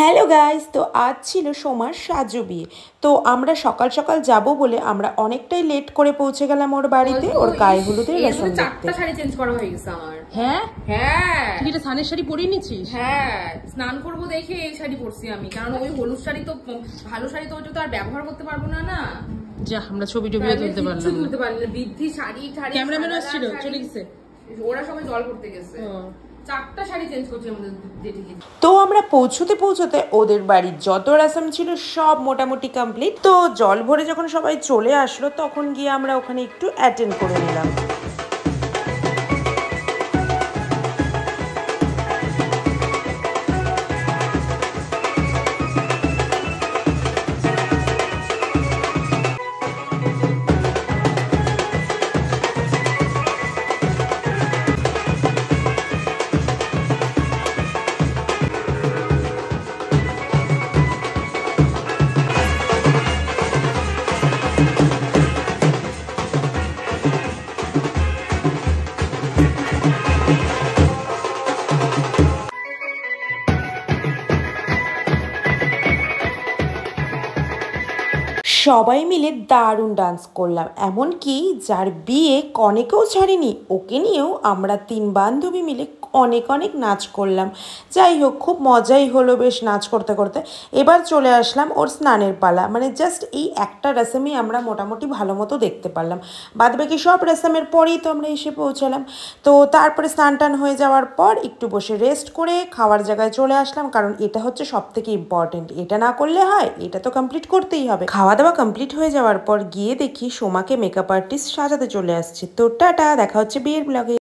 Hello guys, তো আজ ছিল সোমার সাজু বিয়ে। তো আমরা সকাল সকাল যাব বলে আমরা অনেকটাই লেট করে পৌঁছে গেলাম ওর বাড়িতে, ওর গায়ে হলুদের রসম দেখতে। চারটা শাড়ি চেঞ্জ করা হয়ে গেছে আমার। হ্যাঁ হ্যাঁ, তুই এটা স্নানের শাড়ি পরে নিয়েছিস? হ্যাঁ, স্নান করবো দেখে এই শাড়ি পরছি আমি, কারণ ওই হলুদ শাড়ি তো ভালো শাড়ি তো ওটা তো আর ব্যবহার করতে পারবো না। না যা, আমরা ছবি টবিও তুলতে পারলাম না। বৃদ্ধি শাড়ি ঠাড়ি ক্যামেরাম্যান আসছিল, চলে গেছে, ওরা সবাই জল করতে গেছে। চারটা শাড়ি চেঞ্জ করছে আমাদের। তো আমরা পৌঁছতে পৌঁছতে ওদের বাড়ির যত রসম ছিল সব মোটামুটি কমপ্লিট। তো জল ভরে যখন সবাই চলে আসলো তখন গিয়ে আমরা ওখানে একটু অ্যাটেন্ড করে নিলাম। সবাই মিলে দারুণ ডান্স করলাম, এমনকি যার বিয়ে কনেকেও ছাড়িনি ওকে নিয়েও আমরা তিন বান্ধবী মিলে অনেক অনেক নাচ করলাম। যাই হোক, খুব মজাই হলো বেশ নাচ করতে করতে। এবার চলে আসলাম ওর স্নানের পালা, মানে জাস্ট এই একটা রসমই আমরা মোটামুটি ভালো মতো দেখতে পারলাম, বাদবাকি সব রসমের পরেই তো আমরা এসে পৌঁছালাম। তো তারপরে স্নান টান হয়ে যাওয়ার পর একটু বসে রেস্ট করে খাওয়ার জায়গায় চলে আসলাম, কারণ এটা হচ্ছে সব থেকে ইম্পর্টেন্ট, এটা না করলে হয়, এটা তো কমপ্লিট করতেই হবে। খাওয়া দাওয়া কমপ্লিট হয়ে যাওয়ার পর গিয়ে দেখি সোমাকে মেকআপ আর্টিস্ট সাজাতে চলে আসছে। তো টাটা, দেখা হচ্ছে বিয়ের ব্লগে।